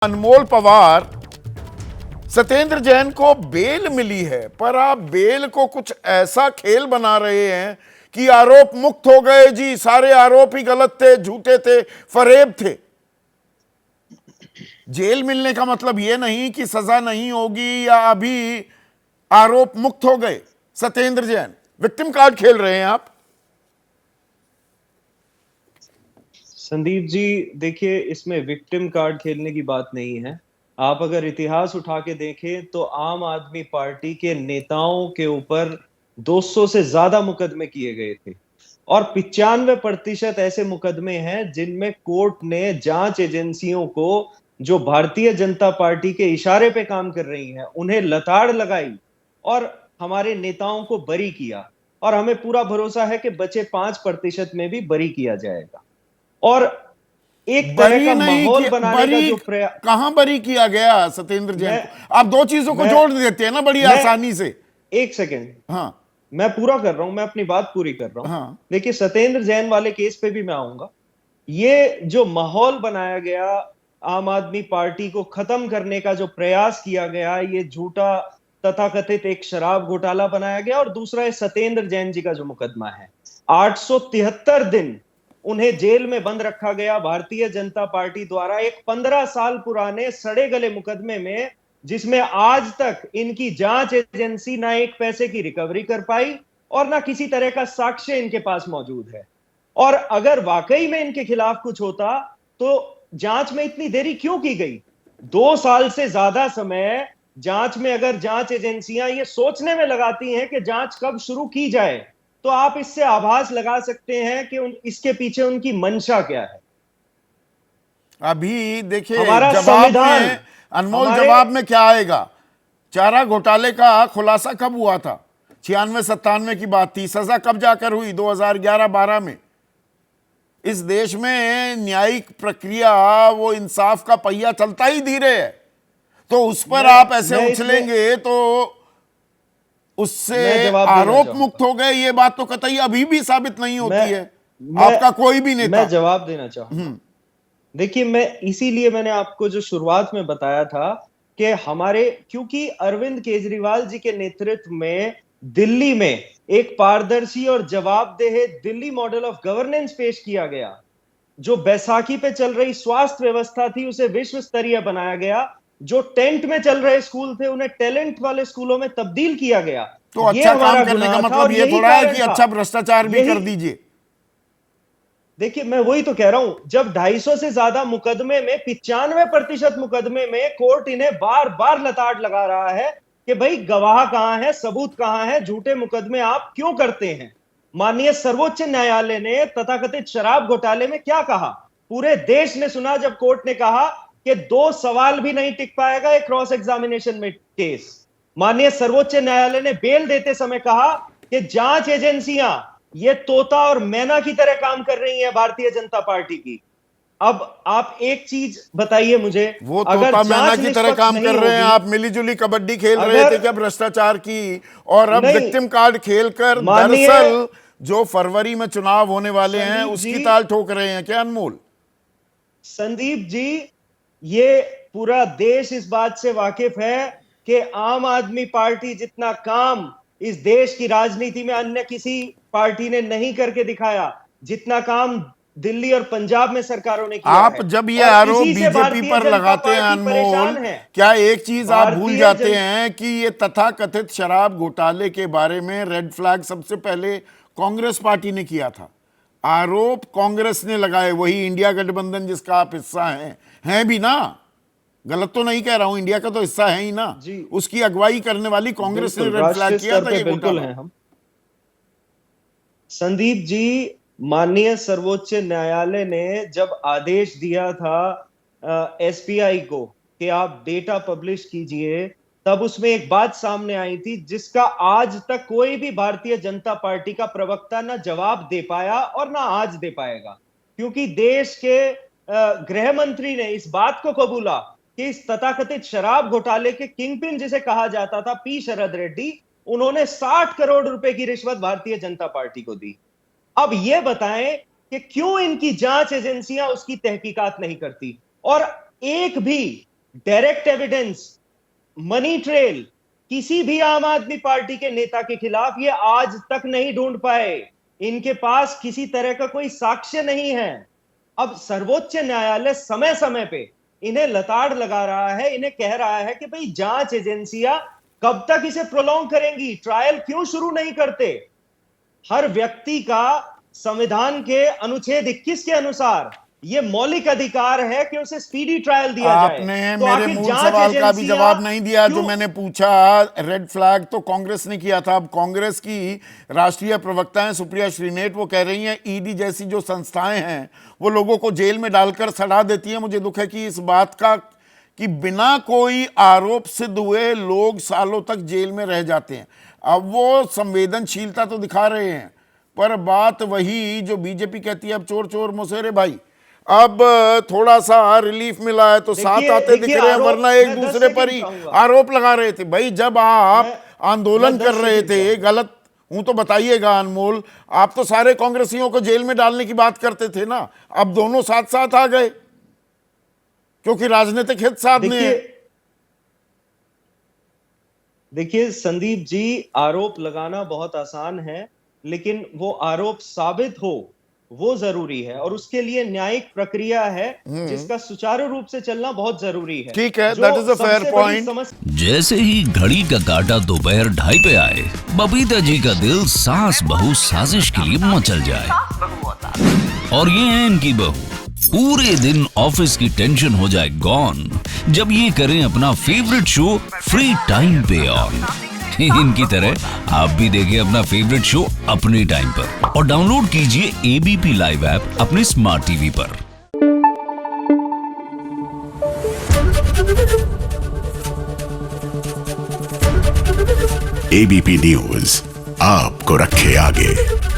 अनमोल पवार, सत्येंद्र जैन को बेल मिली है, पर आप बेल को कुछ ऐसा खेल बना रहे हैं कि आरोप मुक्त हो गए जी, सारे आरोप ही गलत थे, झूठे थे, फरेब थे। जेल मिलने का मतलब यह नहीं कि सजा नहीं होगी या अभी आरोप मुक्त हो गए। सत्येंद्र जैन विक्टिम कार्ड खेल रहे हैं आप। संदीप जी, देखिए, इसमें विक्टिम कार्ड खेलने की बात नहीं है। आप अगर इतिहास उठा के देखें तो आम आदमी पार्टी के नेताओं के ऊपर 200 से ज्यादा मुकदमे किए गए थे और 95% ऐसे मुकदमे हैं जिनमें कोर्ट ने जांच एजेंसियों को, जो भारतीय जनता पार्टी के इशारे पे काम कर रही हैं, उन्हें लताड़ लगाई और हमारे नेताओं को बरी किया। और हमें पूरा भरोसा है कि बचे 5% में भी बरी किया जाएगा। और एक तरह बरी का नहीं माहौल किया, बनाने का बरी जो प्रयास। कहां बरी किया गया सत्येंद्र जैन मैं को? आप दो चीजों को मैं जोड़ देते हैं ना बड़ी मैं आसानी से। एक सेकेंड, हाँ मैं पूरा कर रहा हूं, मैं अपनी बात पूरी कर रहा हूं। हाँ। देखिए, सत्येंद्र जैन वाले केस पे भी मैं आऊंगा। ये जो माहौल बनाया गया, आम आदमी पार्टी को खत्म करने का जो प्रयास किया गया, ये झूठा तथाकथित एक शराब घोटाला बनाया गया। और दूसरा है सत्येंद्र जैन जी का जो मुकदमा है, 873 दिन उन्हें जेल में बंद रखा गया भारतीय जनता पार्टी द्वारा, एक 15 साल पुराने सड़े गले मुकदमे में, जिसमें आज तक इनकी जांच एजेंसी ना एक पैसे की रिकवरी कर पाई और ना किसी तरह का साक्ष्य इनके पास मौजूद है। और अगर वाकई में इनके खिलाफ कुछ होता तो जांच में इतनी देरी क्यों की गई? 2 साल से ज्यादा समय जांच में अगर जांच एजेंसियां ये सोचने में लगाती हैं कि जांच कब शुरू की जाए, तो आप इससे आभास लगा सकते हैं कि इसके पीछे उनकी मंशा क्या है। अभी देखिए हमारा जवाब संविधान, में, अनमोल हमारे जवाब में क्या आएगा? चारा घोटाले का खुलासा कब हुआ था? 96-97 की बात थी। सजा कब जाकर हुई? 2011-12 में। इस देश में न्यायिक प्रक्रिया, वो इंसाफ का पहिया चलता ही धीरे है, तो उस पर आप ऐसे मैं उछलेंगे तो उससे मैं जवाब देना आरोप मुक्त चाहूंगा। हो गए, ये बात तो कतई अभी भी साबित नहीं मैं होती है मैं आपका कोई भी नेता। मैं जवाब देना चाहूंगा। देखिए, मैं इसीलिए मैंने आपको जो शुरुआत में बताया था कि क्योंकि अरविंद केजरीवाल जी के नेतृत्व में दिल्ली में एक पारदर्शी और जवाबदेह दिल्ली मॉडल ऑफ गवर्नेंस पेश किया गया। जो बैसाखी पे चल रही स्वास्थ्य व्यवस्था थी, उसे विश्व स्तरीय बनाया गया। जो टेंट में चल रहे स्कूल थे, उन्हें टैलेंट वाले स्कूलों में तब्दील किया गया। तो ये अच्छा काम हमारा करने का गुनाह था मतलब और ये यही थोड़ा है कारण कि था। अच्छा भ्रष्टाचार भी यही कर दीजिए। देखिए, मैं वही तो कह रहा हूं, जब 250 से ज्यादा मुकदमे में 95% मुकदमे में कोर्ट इन्हें बार बार लताड़ लगा रहा है कि भाई गवाह कहां है, सबूत कहां है, झूठे मुकदमे आप क्यों करते हैं। माननीय सर्वोच्च न्यायालय ने तथाकथित शराब घोटाले में क्या कहा? पूरे देश ने सुना जब कोर्ट ने कहा कि 2 सवाल भी नहीं टिक पाएगा एक क्रॉस एग्जामिनेशन में केस। माननीय सर्वोच्च न्यायालय ने बेल देते समय कहा कि जांच एजेंसियां ये तोता और मैना की तरह काम कर रही है भारतीय जनता पार्टी की। अब आप एक चीज बताइए मुझे, वो अगर तोता मैना जांच की तरह निष्पक्ष काम कर नहीं रहे हैं, होगी, आप मिलीजुली कबड्डी खेल रहे थे अगर क्या भ्रष्टाचार की? और अब नहीं, विक्टिम कार्ड खेलकर माननीय दरअसल जो फरवरी में चुनाव होने वाले हैं संदीप जी, उसकी ताल ठोक रहे हैं क्या अनमोल? संदीप जी, ये पूरा देश इस बात से वाकिफ है कि आम आदमी पार्टी जितना काम इस देश की राजनीति में अन्य किसी पार्टी ने नहीं करके दिखाया, जितना काम दिल्ली और पंजाब में सरकारों ने किया आप है। जब ये और आरोप इसी से बीजेपी भारतीय पर जनता लगाते हैं पार्टी अनमोल, परेशान है। क्या एक चीज आप भूल भारतीय जाते जन हैं कि ये तथाकथित शराब घोटाले के बारे में रेड फ्लैग सबसे पहले कांग्रेस पार्टी ने किया था? आरोप कांग्रेस ने लगाए, वही इंडिया गठबंधन जिसका आप हिस्सा हैं भी ना? गलत तो नहीं कह रहा हूं, इंडिया का तो हिस्सा है ही ना। जी, उसकी अगुवाई करने वाली कांग्रेस ने बिल्कुल, रेड फ्लैग राष्ट्रीय किया स्तर था पे ये बिल्कुल घोटाला। हैं हम। संदीप जी, माननीय सर्वोच्च न्यायालय ने जब आदेश दिया था एसबीआई को कि आप डेटा पब्लिश कीजिए, तब उसमें एक बात सामने आई थी जिसका आज तक कोई भी भारतीय जनता पार्टी का प्रवक्ता ना जवाब दे पाया और ना आज दे पाएगा। क्योंकि देश के गृह मंत्री ने इस बात को कबूला कि इस तथाकथित शराब घोटाले के किंगपिन जिसे कहा जाता था, पी शरद रेड्डी, उन्होंने 60 करोड़ रुपए की रिश्वत भारतीय जनता पार्टी को दी। अब यह बताएं कि क्यों इनकी जांच एजेंसियां उसकी तहकीकात नहीं करती। और एक भी डायरेक्ट एविडेंस, मनी ट्रेल किसी भी आम आदमी पार्टी के नेता के खिलाफ ये आज तक नहीं ढूंढ पाए। इनके पास किसी तरह का कोई साक्ष्य नहीं है। अब सर्वोच्च न्यायालय समय समय पे इन्हें लताड़ लगा रहा है, इन्हें कह रहा है कि भाई जांच एजेंसियां कब तक इसे प्रोलॉन्ग करेंगी, ट्रायल क्यों शुरू नहीं करते। हर व्यक्ति का संविधान के अनुच्छेद 21 के अनुसार ये मौलिक अधिकार है कि उसे स्पीडी ट्रायल दिया जाए। आपने तो मेरे आखिर मूल जांच सवाल का भी एजेंसियां जवाब नहीं दिया जो क्यों- मैंने पूछा। रेड फ्लैग तो कांग्रेस ने किया था। अब कांग्रेस की राष्ट्रीय प्रवक्ता हैं सुप्रिया श्रीनेट, वो कह रही हैं ईडी जैसी जो संस्थाएं हैं वो लोगों को जेल में डालकर सड़ा देती हैं। मुझे दुख है कि इस बात का कि बिना कोई आरोप सिद्ध हुए लोग सालों तक जेल में रह जाते हैं। अब वो संवेदनशीलता तो दिखा रहे हैं, पर बात वही जो बीजेपी कहती है अब चोर चोर मुसेरे भाई। अब थोड़ा सा रिलीफ मिला है तो साथ आते दिख रहे हैं, वरना एक दूसरे पर ही आरोप लगा रहे थे। भाई जब आप आंदोलन कर रहे थे, गलत हूं तो बताइएगा अनमोल, आप तो सारे कांग्रेसियों को जेल में डालने की बात करते थे ना। अब दोनों साथ साथ आ गए क्योंकि राजनीतिक हित साधने हैं। देखिए संदीप जी, आरोप लगाना बहुत आसान है, लेकिन वो आरोप साबित हो वो जरूरी है, और उसके लिए न्यायिक प्रक्रिया है जिसका सुचारू रूप से चलना बहुत जरूरी है। ठीक है, जो that is a fair सबसे बड़ी point. समस्या- जैसे ही घड़ी का काटा दोपहर 2:30 पे आए, बबीता जी का दिल सास बहू साजिश के लिए मचल जाए। और ये है इनकी बहू, पूरे दिन ऑफिस की टेंशन हो जाए गॉन जब ये करें अपना फेवरेट शो फ्री टाइम पे ऑन। इनकी तरह आप भी देखिए अपना फेवरेट शो अपने टाइम पर और डाउनलोड कीजिए एबीपी लाइव ऐप अपने स्मार्ट टीवी पर। एबीपी न्यूज आपको रखे आगे।